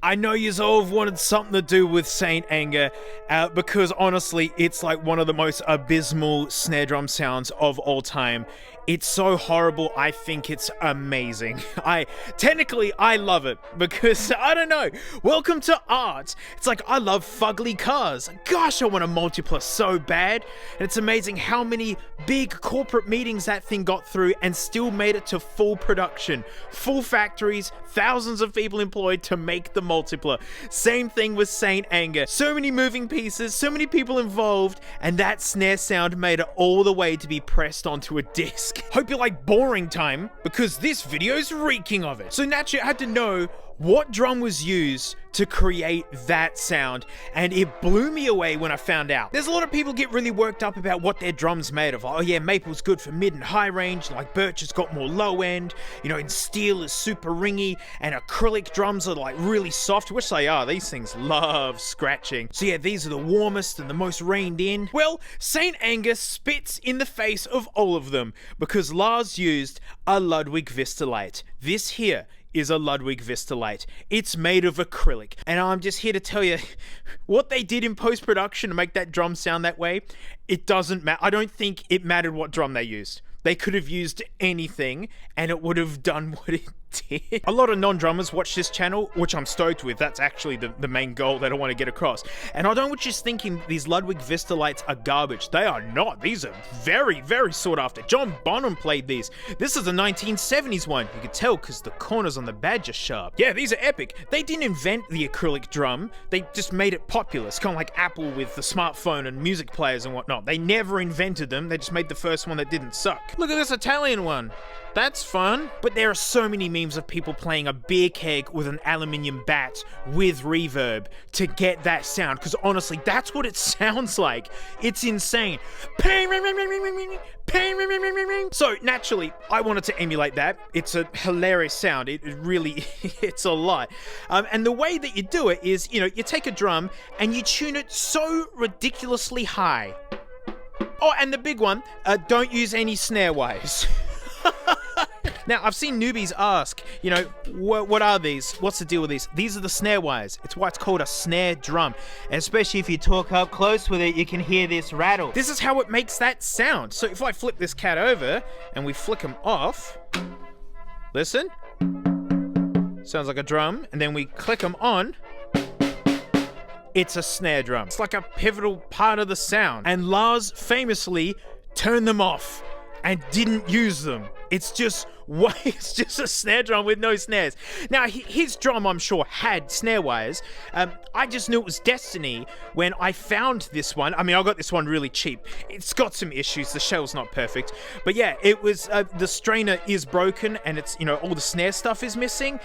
I know yous all have wanted something to do with Saint Anger, because honestly, it's like one of the most abysmal snare drum sounds of all time. It's so horrible, I think it's amazing. I love it, because, I don't know, welcome to art. It's like, I love fugly cars. Gosh, I want a multipler so bad. And it's amazing how many big corporate meetings that thing got through and still made it to full production. Full factories, thousands of people employed to make the multipler. Same thing with Saint Anger. So many moving pieces, so many people involved, and that snare sound made it all the way to be pressed onto a disc. Hope you like boring time, because this video's reeking of it. So naturally I had to know what drum was used to create that sound, and it blew me away when I found out. There's a lot of people get really worked up about what their drum's made of. Oh yeah, maple's good for mid and high range, like birch has got more low end, you know, and steel is super ringy, and acrylic drums are like really soft, which they are. These things love scratching. So yeah, these are the warmest and the most reined in. Well, Saint Anger spits in the face of all of them, because Lars used a Ludwig Vistalite. This here is a Ludwig Vistalite. It's made of acrylic, and I'm just here to tell you what they did in post-production to make that drum sound that way. It doesn't matter. I don't think it mattered what drum they used. They could have used anything and it would have done what it did. A lot of non-drummers watch this channel, which I'm stoked with. That's actually the main goal that I want to get across. And I don't want you thinking these Ludwig Vistalites are garbage. They are not. These are very, very sought after. John Bonham played these. This is a 1970s one. You can tell because the corners on the badge are sharp. Yeah, these are epic. They didn't invent the acrylic drum. They just made it popular. It's kind of like Apple with the smartphone and music players and whatnot. They never invented them. They just made the first one that didn't suck. Look at this Italian one. That's fun. But there are so many memes of people playing a beer keg with an aluminium bat with reverb to get that sound, because honestly, that's what it sounds like. It's insane. So naturally, I wanted to emulate that. It's a hilarious sound. It really, it's a lot. And the way that you do it is, you know, you take a drum and you tune it so ridiculously high. Oh, and the big one, don't use any snare wires. Now, I've seen newbies ask, you know, what are these? What's the deal with these? These are the snare wires. It's why it's called a snare drum. And especially if you talk up close with it, you can hear this rattle. This is how it makes that sound. So if I flip this cat over and we flick them off, listen. Sounds like a drum. And then we click them on. It's a snare drum. It's like a pivotal part of the sound. And Lars famously turned them off and didn't use them. It's just a snare drum with no snares. Now, his drum, I'm sure, had snare wires. I just knew it was destiny when I found this one. I mean, I got this one really cheap. It's got some issues. The shell's not perfect. But yeah, it was, the strainer is broken and it's, you know, all the snare stuff is missing.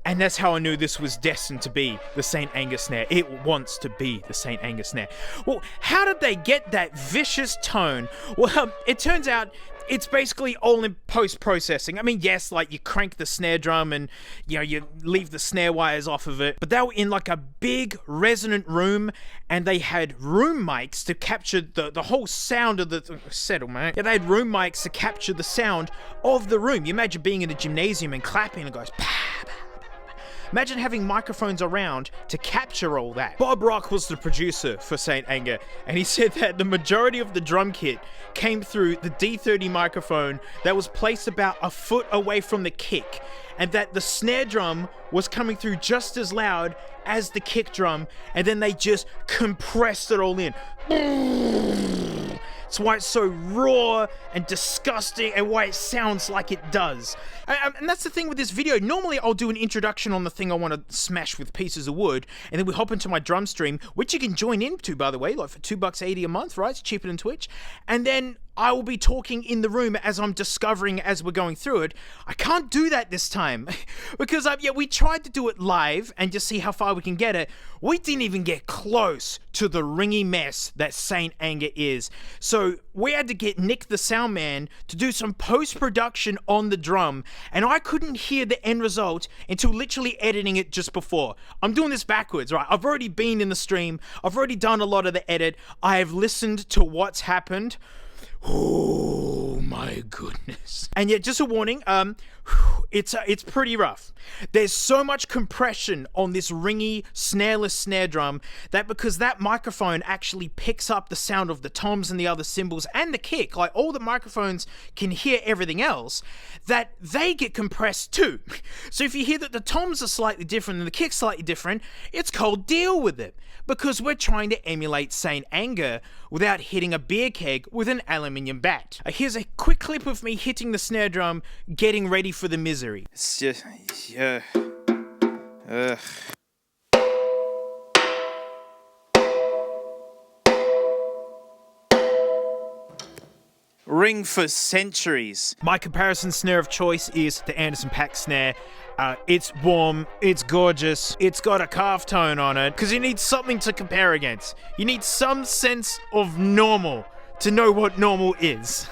And that's how I knew this was destined to be the Saint Anger snare. It wants to be the Saint Anger snare. Well, how did they get that vicious tone? Well, it turns out it's basically all in post-processing. I mean, yes, like you crank the snare drum and, you know, you leave the snare wires off of it. But they were in like a big resonant room and they had room mics to capture the whole sound of the... Settle, mate. Yeah, they had room mics to capture the sound of the room. You imagine being in a gymnasium and clapping and it goes... Imagine having microphones around to capture all that. Bob Rock was the producer for Saint Anger, and he said that the majority of the drum kit came through the D30 microphone that was placed about a foot away from the kick, and that the snare drum was coming through just as loud as the kick drum, and then they just compressed it all in. It's why it's so raw and disgusting and why it sounds like it does. And that's the thing with this video. Normally I'll do an introduction on the thing I want to smash with pieces of wood, and then we hop into my drum stream, which you can join into, by the way, like for $2.80 a month, right? It's cheaper than Twitch. And then I will be talking in the room as I'm discovering as we're going through it. I can't do that this time because yeah, we tried to do it live and just see how far we can get it. We didn't even get close to the ringy mess that Saint Anger is. So we had to get Nick the sound man to do some post-production on the drum, and I couldn't hear the end result until literally editing it just before. I'm doing this backwards, right? I've already been in the stream. I've already done a lot of the edit. I have listened to what's happened. Oh my goodness. And yet, just a warning, it's pretty rough. There's so much compression on this ringy, snareless snare drum that because that microphone actually picks up the sound of the toms and the other cymbals and the kick, like all the microphones can hear everything else, that they get compressed too. So if you hear that the toms are slightly different and the kick's slightly different, it's called deal with it. Because we're trying to emulate Saint Anger without hitting a beer keg with an aluminium bat. Here's a quick clip of me hitting the snare drum, getting ready for the misery. It's just, yeah. Ugh. Ring for centuries. My comparison snare of choice is the Anderson .Paak snare. It's warm, it's gorgeous, it's got a calf tone on it, because you need something to compare against. You need some sense of normal to know what normal is.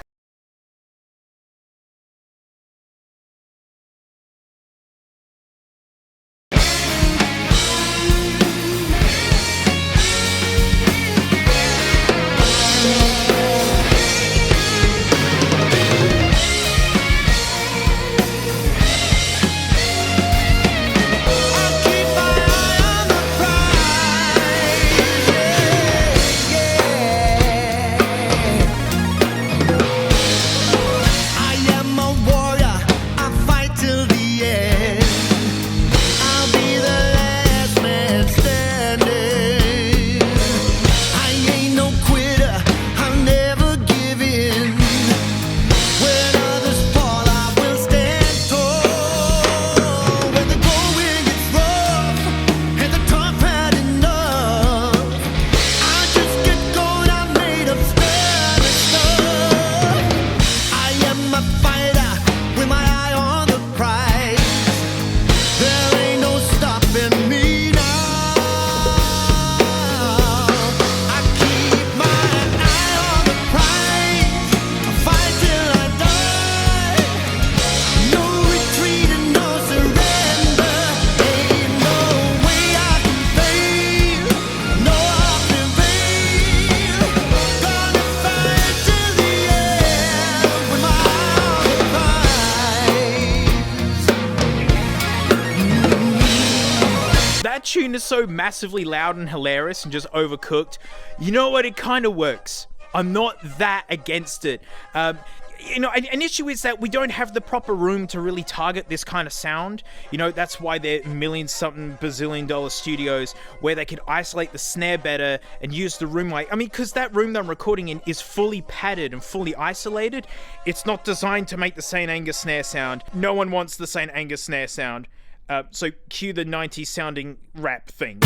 Tune is so massively loud and hilarious and just overcooked. You know what? It kind of works. I'm not that against it. You know, an issue is that we don't have the proper room to really target this kind of sound. You know, that's why they're million-something bazillion-dollar studios where they could isolate the snare better and use the room like... I mean, because that room that I'm recording in is fully padded and fully isolated. It's not designed to make the Saint Anger snare sound. No one wants the Saint Anger snare sound. So cue the 90s sounding rap thing.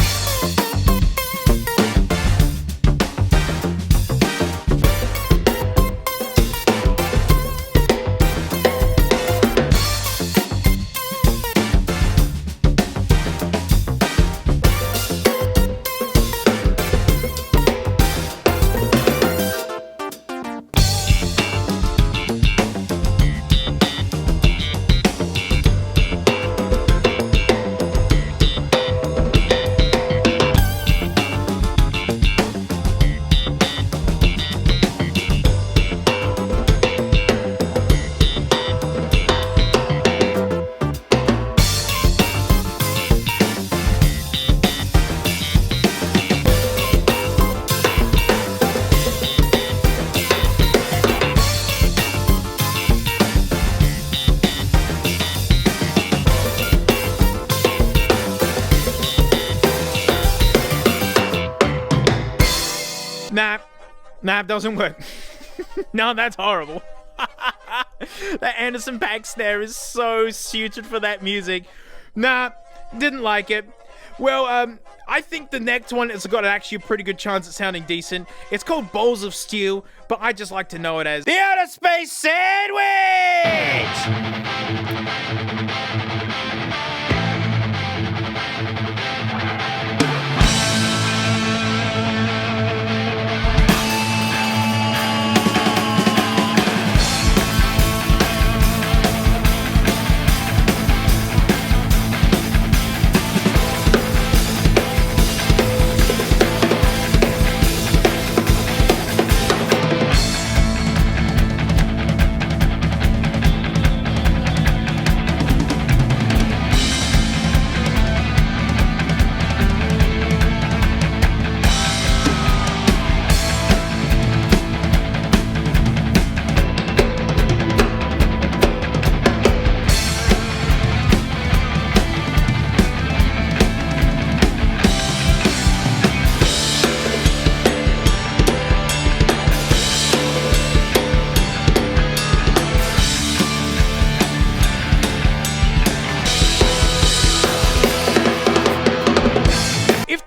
Nah, it doesn't work. No, that's horrible. That Anderson .Paak snare is so suited for that music. Nah, didn't like it. Well, I think the next one has got actually a pretty good chance at sounding decent. It's called Bowls of Steel, but I just like to know it as the Outer Space Sandwich!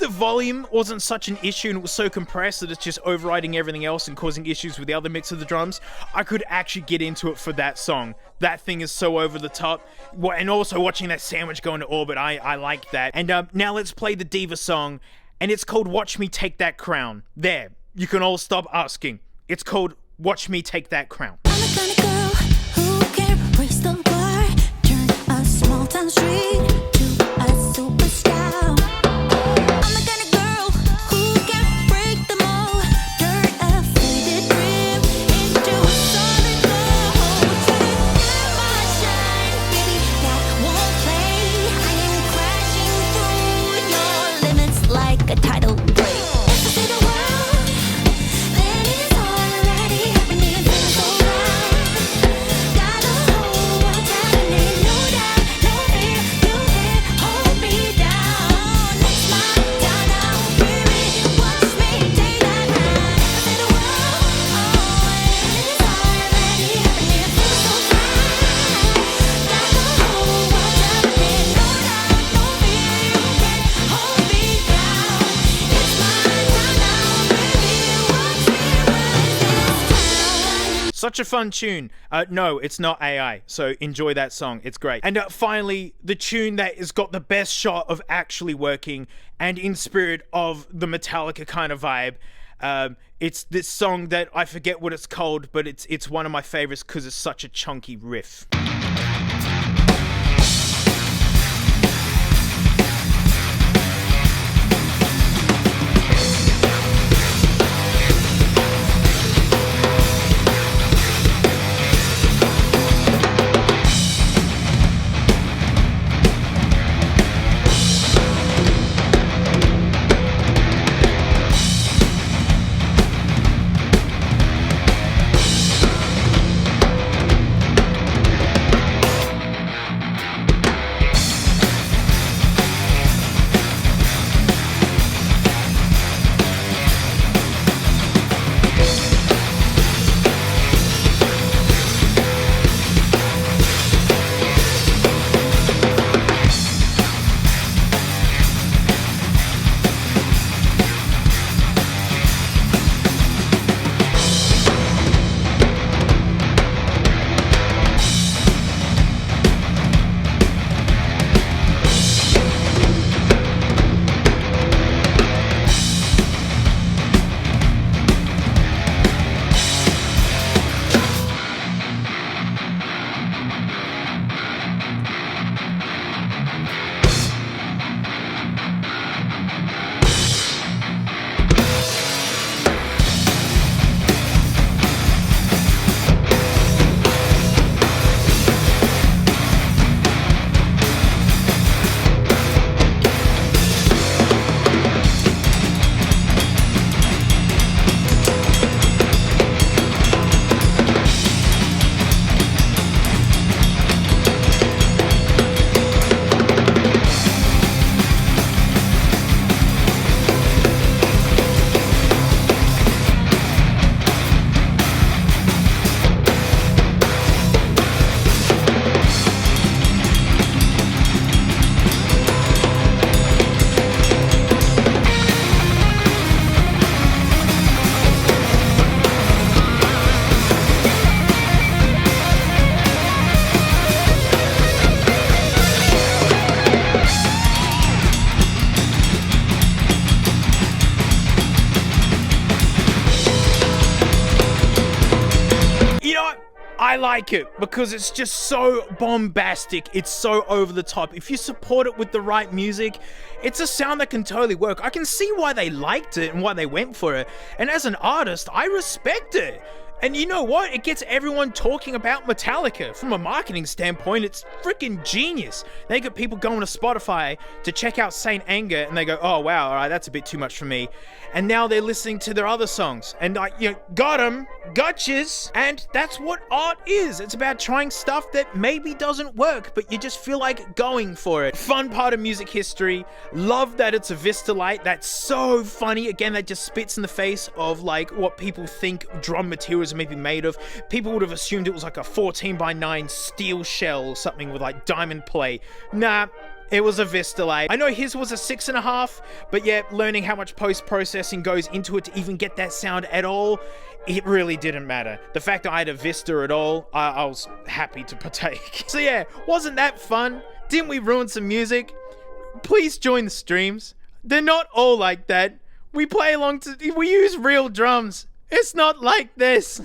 the volume wasn't such an issue and it was so compressed that it's just overriding everything else and causing issues with the other mix of the drums, I could actually get into it for that song. That thing is so over the top. And also watching that sandwich go into orbit, I like that. And now let's play the Diva song, and it's called Watch Me Take That Crown. There, you can all stop asking. It's called Watch Me Take That Crown. I'm the kind of girl who can raise the bar, turn a small town street to a superstar. I'm the kind of girl who can break the mold, turn a faded dream into a solid gold. Turn my shine, baby, that won't play. I am crashing through your limits like a tidal wave. If I say the word, then it's already happening. Feels so right. Got the whole world happening. No doubt, no fear, you can't hold me down. It's my time now, baby. Watch me take that crown. If I say the word, then it's already happening. Feels so right. Got the whole world happening. No doubt, no fear, you can't hold me down. It's my time now, baby. Watch me rise this time. Such a fun tune. No, it's not AI, so enjoy that song. It's great. And finally, the tune that has got the best shot of actually working and in spirit of the Metallica kind of vibe. It's this song that I forget what it's called, but it's one of my favorites because it's such a chunky riff. I like it because it's just so bombastic. It's so over the top. If you support it with the right music, it's a sound that can totally work. I can see why they liked it and why they went for it. And as an artist, I respect it. And you know what? It gets everyone talking about Metallica. From a marketing standpoint, it's freaking genius. They get people going to Spotify to check out Saint Anger, and they go, oh wow, all right, that's a bit too much for me. And now they're listening to their other songs. And got them, gotchas. And that's what art is. It's about trying stuff that maybe doesn't work, but you just feel like going for it. Fun part of music history. Love that it's a Vista Light. That's so funny. Again, that just spits in the face of like what people think drum materials maybe made of. People would have assumed it was like a 14x9 steel shell or something with like diamond plate. Nah, It was a Vista Lite. I know his was a 6.5, but yeah, learning how much post-processing goes into it to even get that sound at all, it really didn't matter. The fact that I had a Vista at all, I was happy to partake. So yeah, wasn't that fun? Didn't we ruin some music? Please join the streams. They're not all like that. We play along to, we use real drums. It's not like this.